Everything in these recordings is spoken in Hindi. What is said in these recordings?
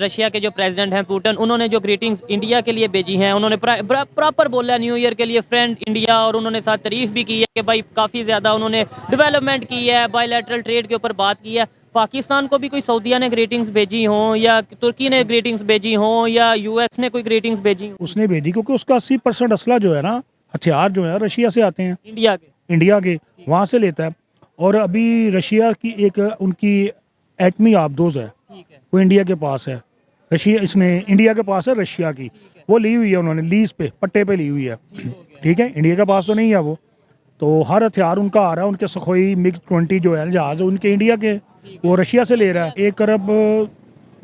रशिया के जो प्रेसिडेंट हैं पुतिन, उन्होंने जो ग्रीटिंग्स इंडिया के लिए भेजी हैं, उन्होंने प्रॉपर बोला न्यू ईयर के लिए फ्रेंड इंडिया, और उन्होंने साथ तारीफ भी की है कि भाई काफ़ी ज़्यादा उन्होंने डेवलपमेंट की है, बायलैटरल ट्रेड के ऊपर बात की है। पाकिस्तान को भी कोई सऊदीया ने ग्रीटिंग्स भेजी हों, या तुर्की ने ग्रीटिंग्स भेजी हों, या यूएस ने कोई ग्रीटिंग्स भेजी हों? उसने भेजी क्योंकि उसका 80% असला जो है ना, हथियार जो है रशिया से आते हैं, इंडिया के वहाँ से लेता है। और अभी रशिया की एक उनकी एटमी आबदोज है, वो इंडिया के पास है। रशिया इसने इंडिया के पास है, रशिया की वो ली हुई है, उन्होंने लीज पे पट्टे पे ली हुई है। ठीक है, इंडिया के पास तो नहीं है वो। तो हर हथियार उनका आ रहा है, उनके सखोई MiG-20 जो है जहाज, उनके इंडिया के, वो रशिया से ले रहा है। 1 अरब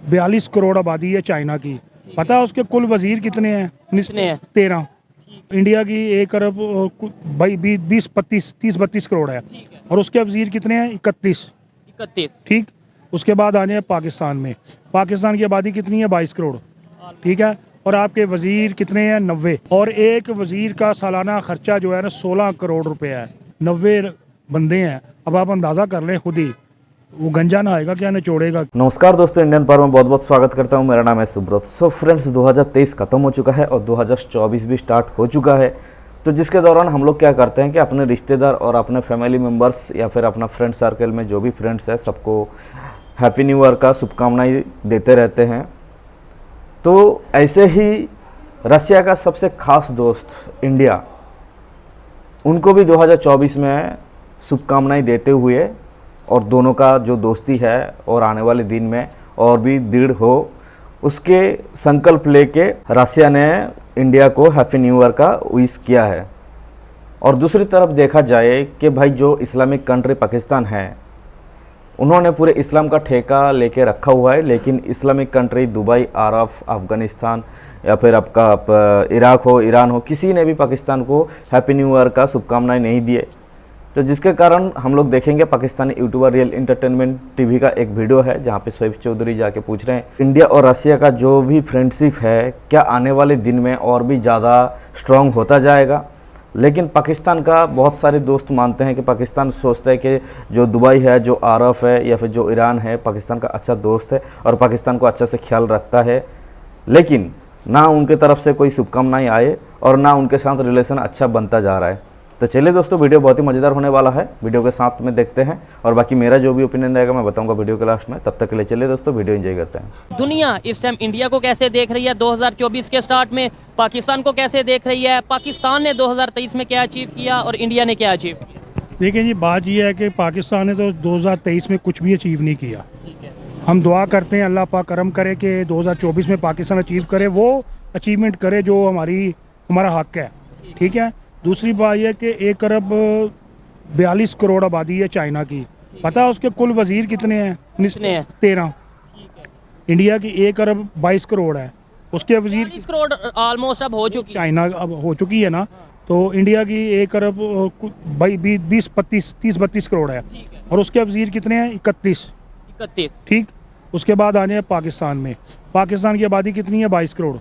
42 करोड़ आबादी है चाइना की। पता है उसके कुल वजीर कितने हैं? 13। इंडिया की 1 अरब 30-32 करोड़ है, और उसके वजीर कितने हैं? 31। ठीक, उसके बाद आ जाए पाकिस्तान में। पाकिस्तान की आबादी कितनी है? 22 करोड़। ठीक है, और आपके वजीर कितने हैं? 90। और एक वजीर का सालाना खर्चा जो है ना 16 करोड़ रुपए है। 90 बंदे हैं। अब आप अंदाज़ा कर लें खुद ही, वो गंजा ना आएगा क्या निचोड़ेगा। नमस्कार दोस्तों, इंडियन पावर में बहुत बहुत स्वागत करता हूं। मेरा नाम है सुब्रत। सो फ्रेंड्स, 2023 खत्म हो चुका है और 2024 भी स्टार्ट हो चुका है। तो जिसके दौरान हम लोग क्या करते हैं कि अपने रिश्तेदार और अपने फैमिली मेम्बर्स या फिर अपना फ्रेंड सर्कल में जो भी फ्रेंड्स है, सबको हैप्पी न्यू ईयर का शुभकामनाएं देते रहते हैं। तो ऐसे ही रशिया का सबसे खास दोस्त इंडिया, उनको भी 2024 में शुभकामनाएं देते हुए, और दोनों का जो दोस्ती है और आने वाले दिन में और भी दृढ़ हो, उसके संकल्प लेके रशिया ने इंडिया को हैप्पी न्यू ईयर का विश किया है। और दूसरी तरफ देखा जाए कि भाई जो इस्लामिक कंट्री पाकिस्तान है, उन्होंने पूरे इस्लाम का ठेका लेके रखा हुआ है, लेकिन इस्लामिक कंट्री दुबई, अरब, अफ़गानिस्तान या फिर आपका इराक हो, ईरान हो, किसी ने भी पाकिस्तान को हैप्पी न्यू ईयर का शुभकामनाएं नहीं दिए। तो जिसके कारण हम लोग देखेंगे Pakistani YouTuber real entertainment TV का एक वीडियो है जहां पे शोएब चौधरी जाके पूछ रहे हैं इंडिया और रशिया का जो भी फ्रेंडशिप है क्या आने वाले दिन में और भी ज़्यादा स्ट्रांग होता जाएगा। लेकिन पाकिस्तान का बहुत सारे दोस्त मानते हैं कि पाकिस्तान सोचता है कि जो दुबई है, जो अरब है या फिर जो ईरान है, पाकिस्तान का अच्छा दोस्त है और पाकिस्तान को अच्छा से ख्याल रखता है। लेकिन ना उनके तरफ से कोई शुभकामनाएँ आए और ना उनके साथ रिलेशन अच्छा बनता जा रहा है। तो चलिए दोस्तों, वीडियो बहुत ही मज़ेदार होने वाला है, वीडियो के साथ में देखते हैं, और बाकी मेरा जो भी ओपिनियन रहेगा मैं बताऊंगा वीडियो के लास्ट में। तब तक के लिए चलिए दोस्तों, वीडियो एंजॉय करते हैं। दुनिया इस टाइम इंडिया को कैसे देख रही है 2024 के स्टार्ट में, पाकिस्तान को कैसे देख रही है, पाकिस्तान ने 2023 में क्या अचीव किया और इंडिया ने क्या अचीव किया? देखिए जी, बात ये है कि पाकिस्तान ने तो 2023 में कुछ भी अचीव नहीं किया। हम दुआ करते हैं अल्लाह पाक करम करे कि 2024 में पाकिस्तान अचीव करे, वो अचीवमेंट करे जो हमारा हक है। ठीक है, दूसरी बात यह कि 1 अरब 42 करोड़ आबादी है चाइना की। पता है उसके कुल वजीर कितने हैं? 13। इंडिया की 1 अरब 22 करोड़ है, उसके वजीर 40 करोड़ ऑलमोस्ट अब हो चुकी, चाइना अब हो चुकी है ना। तो इंडिया की 1 अरब 30-32 करोड़ है, और उसके वजीर कितने हैं? 31। ठीक, उसके बाद आ जाए पाकिस्तान में। पाकिस्तान की आबादी कितनी है? 22 करोड़।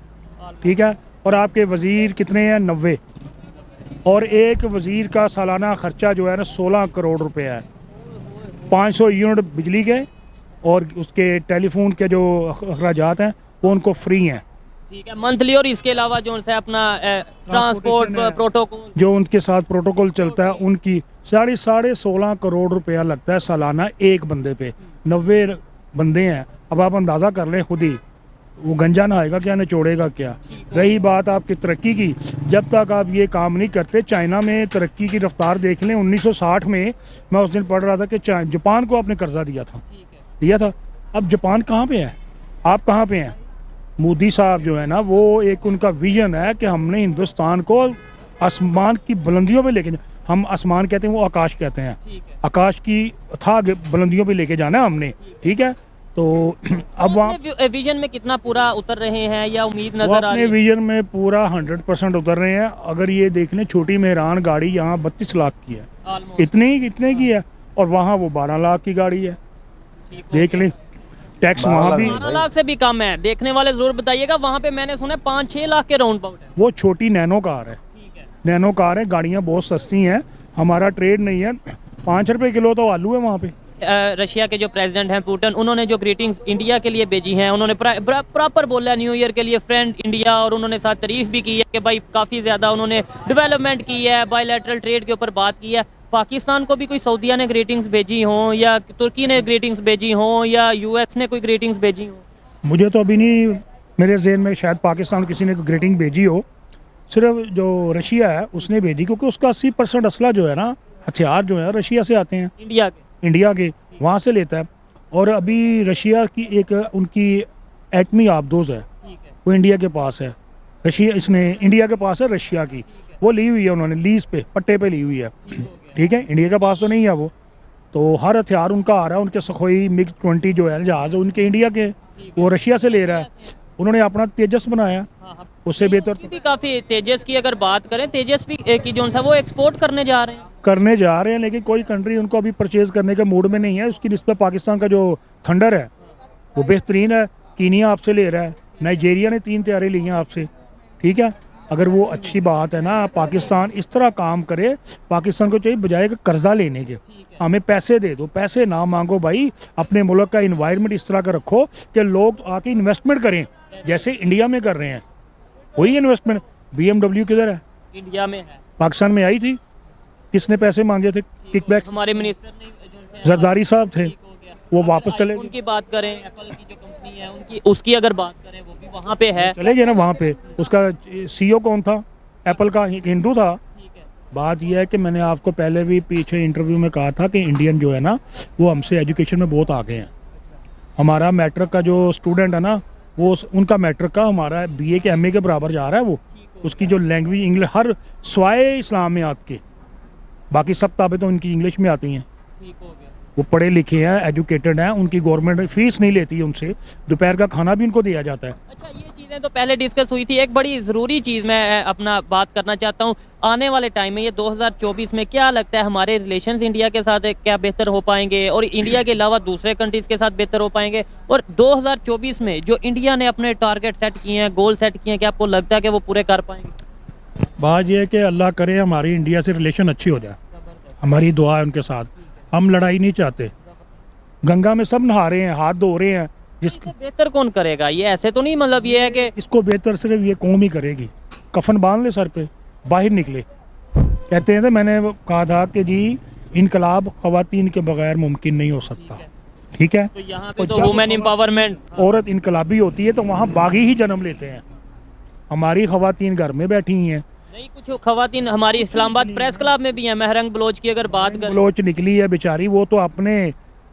ठीक है, और आपके वजीर कितने हैं? 90। और एक वजीर का सालाना खर्चा जो है ना 16 करोड़ रुपए है। 500 यूनिट बिजली के और उसके टेलीफोन के जो अखराजात हैं वो उनको फ्री हैं। ठीक है, मंथली। और इसके अलावा जो उनसे अपना ट्रांसपोर्ट प्रोटोकॉल, जो उनके साथ प्रोटोकॉल चलता है, उनकी 16.5 करोड़ रुपया लगता है सालाना एक बंदे पे। 90 बंदे हैं। अब आप अंदाज़ा कर लें खुद ही, वो गंजा ना आएगा क्या निचोड़ेगा क्या। रही बात आपकी तरक्की की, जब तक आप ये काम नहीं करते, चाइना में तरक्की की रफ्तार देख लें। 1960 में मैं उस दिन पढ़ रहा था कि जापान को आपने कर्जा दिया था। अब जापान कहाँ पे है? आप कहाँ पे हैं? मोदी साहब जो है ना, वो एक उनका विजन है कि हमने हिंदुस्तान को आसमान की बुलंदियों पे लेके, हम आसमान कहते हैं, वो आकाश कहते हैं, आकाश की अथाह बुलंदियों पे लेके जाना है हमने। ठीक है, तो अब वहाँ विजन में कितना पूरा उतर रहे हैं या उम्मीद नजर आ रही है? विजन में पूरा 100% उतर रहे हैं। अगर ये देख लें, छोटी मेहरान गाड़ी यहाँ 32 लाख की है, इतने की है, और वहाँ वो 12 लाख की गाड़ी है। देख लें, टैक्स वहाँ भी 12 लाख से भी कम है। देखने वाले जरूर बताइएगा, वहाँ पे मैंने सुना 5-6 लाख के राउंड अबाउट है। वो छोटी नैनो कार है। नैनो कार है, गाड़ियाँ बहुत सस्ती हैं। हमारा ट्रेड नहीं है। 5 रुपए किलो तो आलू है वहाँ पे। रशिया के जो प्रेसिडेंट हैं पुतिन, उन्होंने जो ग्रीटिंग्स इंडिया के लिए भेजी हैं, उन्होंने प्रॉपर बोला न्यू ईयर के लिए फ्रेंड इंडिया, और उन्होंने साथ तारीफ भी की है कि भाई काफ़ी ज़्यादा उन्होंने डेवलपमेंट की है, बायलैटरल ट्रेड के ऊपर बात की है। पाकिस्तान को भी कोई सऊदीया ने ग्रीटिंग्स भेजी हों, या तुर्की ने ग्रीटिंग्स भेजी हों, या यूएस ने कोई ग्रीटिंग्स भेजी हों? मुझे तो अभी नहीं, मेरे जहन में शायद पाकिस्तान किसी ने ग्रीटिंग भेजी हो। सिर्फ जो रशिया है उसने भेजी, क्योंकि उसका 80% असला जो है ना, हथियार जो है रशिया से आते हैं, इंडिया के वहाँ से लेता है। और अभी रशिया की एक उनकी एटमी आबदोज है, वो इंडिया के पास है। इंडिया के पास है रशिया की, वो ली हुई है उन्होंने, लीज पे, पट्टे पे ली हुई है। ठीक है, इंडिया के पास तो नहीं है वो। तो हर हथियार उनका आ रहा है, उनके सखोई मिग 20 जो है जहाज, उनके इंडिया के, वो रशिया से ले रहा है। उन्होंने अपना तेजस बनाया, उससे बेहतर भी काफ़ी तेजस की अगर बात करें, तेजस भी की जो सा वो एक्सपोर्ट करने जा रहे हैं, लेकिन कोई कंट्री उनको अभी परचेज करने के मूड में नहीं है। उसकी निस्बत पाकिस्तान का जो थंडर है वो बेहतरीन है। कीनिया आपसे ले रहा है, नाइजीरिया ने 3 तैयारी ली हैं आपसे। ठीक है, अगर वो अच्छी बात है ना, पाकिस्तान इस तरह काम करे। पाकिस्तान को चाहिए बजाय कि कर्जा लेने के, हमें पैसे दे दो, पैसे ना मांगो भाई। अपने मुल्क का इन्वायरमेंट इस तरह का रखो कि लोग आके इन्वेस्टमेंट करें, जैसे इंडिया में कर रहे हैं। वही इन्वेस्टमेंट। BMW किधर है? इंडिया में है। पाकिस्तान में आई थी, किसने पैसे मांगे थे? किकबैक हमारे मिनिस्टर ने, जरदारी साहब थे, वो वापस चले गए। उनकी बात करें, एप्पल की जो कंपनी है उनकी, उसकी अगर बात करें, वो भी वहाँ पे है, चले गए ना वहाँ पे। उसका CEO कौन था? एप्पल का हिंदू था। बात यह है कि मैंने आपको पहले भी पीछे इंटरव्यू में कहा था कि इंडियन जो है ना, वो हमसे एजुकेशन में बहुत आगे हैं। हमारा मैट्रिक का जो स्टूडेंट है ना, वो उनका मैट्रिक का हमारा BA के MA के बराबर जा रहा है। वो उसकी जो लैंग्वेज इंग्लिश, हर स्वाय इस्लामियात के, बाकी सब ताबे तो उनकी इंग्लिश में आती हैं। वो पढ़े लिखे हैं, एजुकेटेड हैं, उनकी गवर्नमेंट फीस नहीं लेती है उनसे, दोपहर का खाना भी उनको दिया जाता है। अच्छा, ये चीज़ें तो पहले डिस्कस हुई थी। एक बड़ी ज़रूरी चीज़ मैं अपना बात करना चाहता हूँ, आने वाले टाइम में, ये 2024 में क्या लगता है हमारे रिलेशंस इंडिया के साथ क्या बेहतर हो पाएंगे, और इंडिया के अलावा दूसरे कंट्रीज़ के साथ बेहतर हो पाएंगे? और 2024 में जो इंडिया ने अपने टारगेट सेट किए हैं, गोल सेट किए हैं, क्या आपको लगता है कि वो पूरे कर पाएंगे? बात यह है कि अल्लाह करे हमारी इंडिया से रिलेशन अच्छी हो जाए, हमारी दुआ है उनके साथ। हम लड़ाई नहीं चाहते। गंगा में सब नहा रहे हैं, हाथ धो रहे हैं। जिससे बेहतर कौन करेगा? ये ऐसे तो नहीं, मतलब ये है कि इसको बेहतर सिर्फ ये कौम ही करेगी। कफन बांध ले सर पे, बाहर निकले। कहते हैं, तो मैंने कहा था कि जी इनकलाब खवातीन के बगैर मुमकिन नहीं हो सकता। ठीक है, तो यहाँ पे तो वुमेन एम्पावरमेंट, औरत इनकलाबी होती है तो वहाँ बागी ही जन्म लेते हैं। हमारी खवातीन घर में बैठी हैं। नहीं, कुछ खवातीन हमारी इस्लामाबाद प्रेस क्लब में भी हैं। महरंग बलोच की अगर बात करें, बलोच निकली है बेचारी, वो तो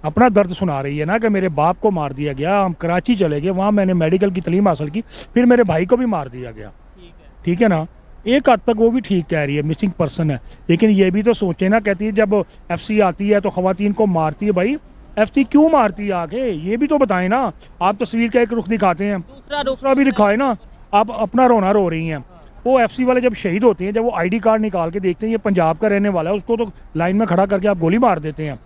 अपना दर्द सुना रही है ना कि मेरे बाप को मार दिया गया, हम कराची चले गए, वहाँ मैंने मेडिकल की तालीम हासिल की, फिर मेरे भाई को भी मार दिया गया। ठीक है ना, एक हद तक वो भी ठीक कह रही है, मिसिंग पर्सन है। लेकिन ये भी तो सोचे ना, कहती है जब FC आती है तो खवातीन को मारती है। भाई FC क्यों मारती है आगे, ये भी तो बताएं ना। आप तस्वीर का एक रुख दिखाते हैं, दूसरा भी दिखाए ना। आप अपना रोना रो रही हैं। वो FC वाले जब शहीद होते हैं, जब वो ID कार्ड निकाल के देखते हैं ये पंजाब का रहने वाला है, उसको तो लाइन में खड़ा करके आप गोली मार देते हैं।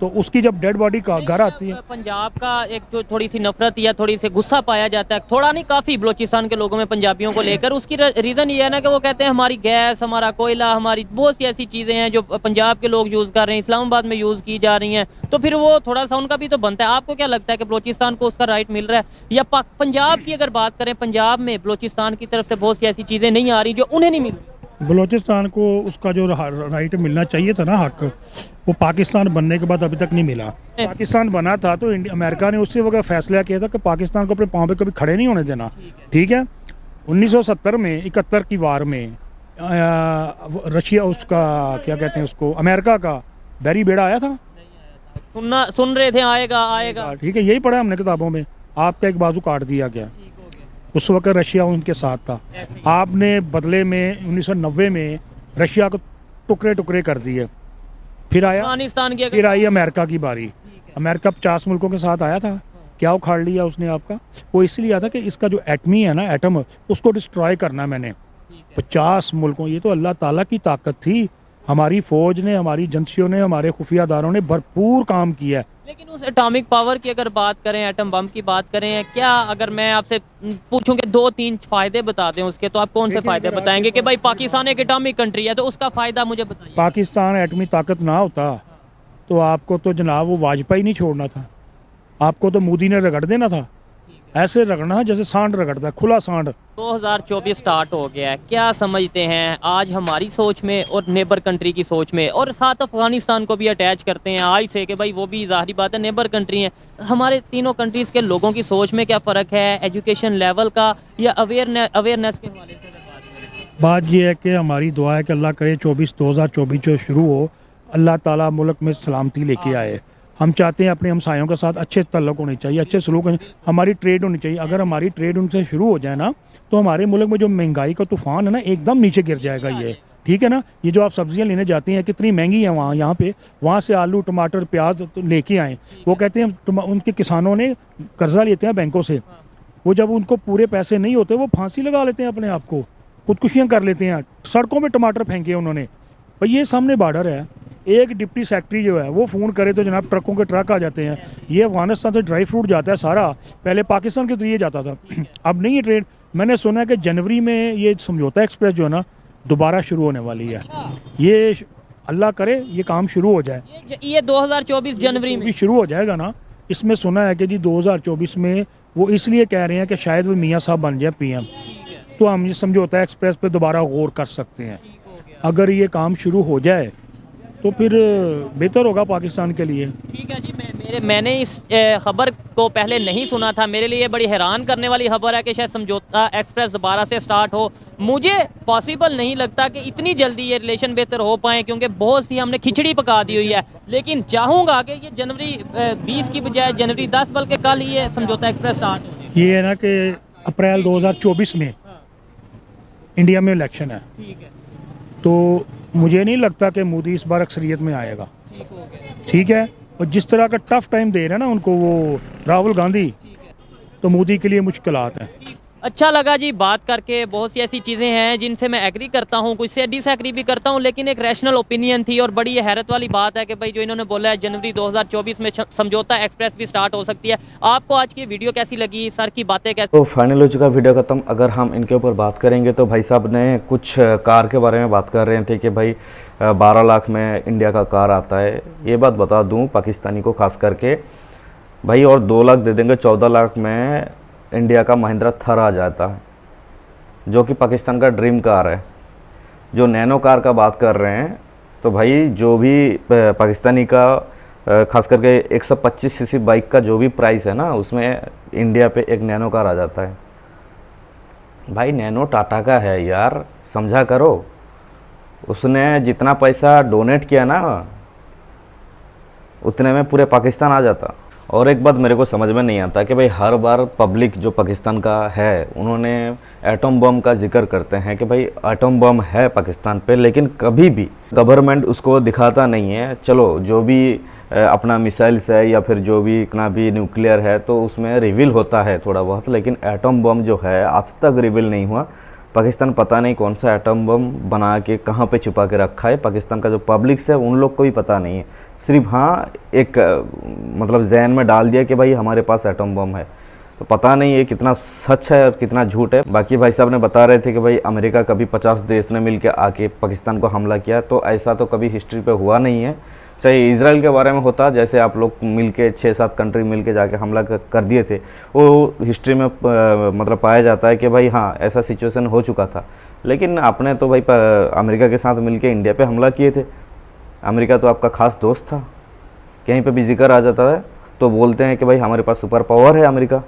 तो उसकी जब डेड बॉडी का घर आती है, पंजाब का एक जो थोड़ी सी नफरत या थोड़ी सी गुस्सा पाया जाता है, थोड़ा नहीं काफ़ी, बलोचिस्तान के लोगों में पंजाबियों को लेकर। उसकी रीज़न ये है ना कि वो कहते हैं हमारी गैस, हमारा कोयला, हमारी बहुत सी ऐसी चीज़ें हैं जो पंजाब के लोग यूज़ कर रहे हैं, इस्लामाबाद में यूज़ की जा रही हैं। तो फिर वो थोड़ा सा उनका भी तो बनता है। आपको क्या लगता है कि बलोचिस्तान को उसका राइट मिल रहा है? या पंजाब की अगर बात करें, पंजाब में बलोचिस्तान की तरफ से बहुत सी ऐसी चीज़ें नहीं आ रही जो उन्हें नहीं मिल रही? बलोचिस्तान को उसका जो राइट मिलना चाहिए था ना, हक, वो पाकिस्तान बनने के बाद अभी तक नहीं मिला। पाकिस्तान बना था तो अमेरिका ने उससे वगैरह फैसला किया था कि पाकिस्तान को अपने पाँव पे कभी खड़े नहीं होने देना। ठीक है, 1970 में 71 की वार में रशिया, उसका क्या कहते हैं उसको, अमेरिका का बैरी बेड़ा आया था, सुन रहे थे आएगा। ठीक है, यही पढ़ा हमने किताबों में। आपका एक बाजू काट दिया गया, उस वक्त रशिया उनके साथ था। आपने बदले में 1990 में रशिया को टुकड़े टुकड़े कर दिए। फिर आई अमेरिका की बारी। अमेरिका 50 मुल्कों के साथ आया था, क्या उखाड़ लिया उसने आपका? वो इसलिए आया था कि इसका जो एटमी है ना, एटम, उसको डिस्ट्रॉय करना मैंने। 50 मुल्कों, ये तो अल्लाह ताला की ताकत थी। हमारी फौज ने, हमारी एजेंसियों ने, हमारे खुफिया दारों ने भरपूर काम किया है। लेकिन उस एटॉमिक पावर की अगर बात करें, एटम बम की बात करें, क्या अगर मैं आपसे पूछूं कि 2-3 फायदे बता दें उसके, तो आप कौन से फायदे बताएंगे कि भाई पाकिस्तान एक एटॉमिक कंट्री है, तो उसका फायदा मुझे बताइए। पाकिस्तान एटमी ताकत ना होता तो आपको तो जनाब वो वाजपेयी नहीं छोड़ना था, आपको तो मोदी ने रगड़ देना था। ऐसे रगड़ना है जैसे सांड रगड़ता है, खुला सांड। 2024 स्टार्ट हो गया है, क्या समझते हैं आज हमारी सोच में और नेबर कंट्री की सोच में, और साथ अफगानिस्तान को भी अटैच करते हैं आज से कि भाई वो भी ज़ाहिरी बात है नेबर कंट्री है, हमारे तीनों कंट्रीज़ के लोगों की सोच में क्या फ़र्क है, एजुकेशन लेवल का या अवेयरनेस के हवाले से बात करें? बात ये है कि हमारी दुआ है कि अल्लाह करे 2024 जो शुरू हो, अल्लाह ताला मुल्क में सलामती लेके आए। हम चाहते हैं अपने हमसायों के साथ अच्छे तल्लुक़ होने चाहिए, अच्छे सलूक हमारी ट्रेड होनी चाहिए। अगर हमारी ट्रेड उनसे शुरू हो जाए ना, तो हमारे मुल्क में जो महंगाई का तूफ़ान है ना, एकदम नीचे गिर जाएगा ये। ठीक है ना, ये जो आप सब्जियां लेने जाते हैं कितनी महंगी है वहाँ, यहाँ पे वहाँ से आलू टमाटर प्याज तो लेके आएँ। वो कहते हैं उनके किसानों ने कर्जा लेते हैं बैंकों से, वो जब उनको पूरे पैसे नहीं होते वो फांसी लगा लेते हैं अपने आप को, खुदकुशियाँ कर लेते हैं। सड़कों में टमाटर फेंके उन्होंने। भाई ये सामने बॉर्डर है, एक डिप्टी सेक्रेटरी जो है वो फ़ोन करे तो जनाब ट्रकों के ट्रक आ जाते हैं। ये अफगानिस्तान से ड्राई फ्रूट जाता है सारा, पहले पाकिस्तान के जरिए जाता था, अब नहीं है ट्रेड। मैंने सुना है कि जनवरी में ये समझौता एक्सप्रेस जो है ना दोबारा शुरू होने वाली है। ये अल्लाह करे ये काम शुरू हो जाए, ये 2024 जनवरी में भी शुरू हो जाएगा ना। इसमें सुना है कि जी 2024 में वो इसलिए कह रहे हैं कि शायद वो मियाँ साहब बन जाए PM, तो हम ये समझौता एक्सप्रेस पे दोबारा गौर कर सकते हैं। अगर ये काम शुरू हो जाए तो फिर बेहतर होगा पाकिस्तान के लिए। ठीक है जी, मैंने इस खबर को पहले नहीं सुना था, मेरे लिए बड़ी हैरान करने वाली खबर है कि शायद समझौता एक्सप्रेस दोबारा से स्टार्ट हो। मुझे पॉसिबल नहीं लगता कि इतनी जल्दी ये रिलेशन बेहतर हो पाए, क्योंकि बहुत सी हमने खिचड़ी पका दी हुई है। लेकिन चाहूँगा कि ये जनवरी 20 की बजाय जनवरी 10 बल्कि कल ये समझौता एक्सप्रेस स्टार्ट हो। ये है ना कि अप्रैल 2024 में इंडिया में इलेक्शन है, ठीक है, तो मुझे नहीं लगता कि मोदी इस बार अक्सरियत में आएगा। ठीक हो गया, ठीक है, और जिस तरह का टफ टाइम दे रहे हैं ना उनको वो राहुल गांधी, तो मोदी के लिए मुश्किलात हैं। अच्छा लगा जी बात करके। बहुत सी ऐसी चीज़ें हैं जिनसे मैं एग्री करता हूँ, कुछ से डिसएग्री भी करता हूँ, लेकिन एक रैशनल ओपिनियन थी। और बड़ी ये हैरत वाली बात है कि भाई जो इन्होंने बोला है जनवरी 2024 में समझौता एक्सप्रेस भी स्टार्ट हो सकती है। आपको आज की वीडियो कैसी लगी, सर की बातें कैसी? तो फाइनल हो चुका वीडियो खत्म। अगर हम इनके ऊपर बात करेंगे तो भाई साहब ने कुछ कार के बारे में बात कर रहे थे कि भाई 12 लाख में इंडिया का कार आता है। ये बात बता दूं पाकिस्तानी को खास करके भाई, और 2 लाख दे देंगे 14 लाख में इंडिया का महिंद्रा थर आ जाता है, जो कि पाकिस्तान का ड्रीम कार है। जो नैनो कार का बात कर रहे हैं तो भाई जो भी पाकिस्तानी का खास करके 125 सीसी बाइक का जो भी प्राइस है ना, उसमें इंडिया पे एक नैनो कार आ जाता है। भाई नैनो टाटा का है यार, समझा करो। उसने जितना पैसा डोनेट किया ना उतने में पूरे पाकिस्तान आ जाता। और एक बात मेरे को समझ में नहीं आता कि भाई हर बार पब्लिक जो पाकिस्तान का है उन्होंने एटम बम का जिक्र करते हैं कि भाई एटम बम है पाकिस्तान पे, लेकिन कभी भी गवर्नमेंट उसको दिखाता नहीं है। चलो जो भी अपना मिसाइल्स है या फिर जो भी इतना भी न्यूक्लियर है तो उसमें रिवील होता है थोड़ा बहुत, लेकिन एटम बम जो है आज तक रिवील नहीं हुआ। पाकिस्तान पता नहीं कौन सा एटम बम बना के कहाँ पे छुपा के रखा है। पाकिस्तान का जो पब्लिक्स है उन लोग को भी पता नहीं है, सिर्फ हाँ एक मतलब जहन में डाल दिया कि भाई हमारे पास एटम बम है। तो पता नहीं ये कितना सच है और कितना झूठ है। बाकी भाई साहब ने बता रहे थे कि भाई अमेरिका कभी 50 देश ने मिल के आके पाकिस्तान को हमला किया, तो ऐसा तो कभी हिस्ट्री पे हुआ नहीं है। चाहे इजराइल के बारे में होता, जैसे आप लोग मिल के 6-7 कंट्री मिल के जाके हमला कर दिए थे, वो हिस्ट्री में मतलब पाया जाता है कि भाई हाँ ऐसा सिचुएशन हो चुका था। लेकिन आपने तो भाई अमेरिका के साथ मिल के इंडिया पे हमला किए थे। अमेरिका तो आपका खास दोस्त था, कहीं पे भी जिक्र आ जाता है तो बोलते हैं कि भाई हमारे पास सुपर पावर है अमेरिका।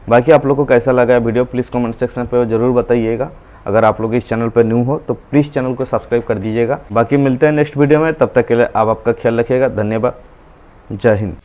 बाकी आप लोग को कैसा लगा है वीडियो प्लीज़ कमेंट सेक्शन पे ज़रूर बताइएगा। अगर आप लोग इस चैनल पर न्यू हो तो प्लीज़ चैनल को सब्सक्राइब कर दीजिएगा। बाकी मिलते हैं नेक्स्ट वीडियो में, तब तक के लिए आप आपका ख्याल रखिएगा। धन्यवाद, जय हिंद।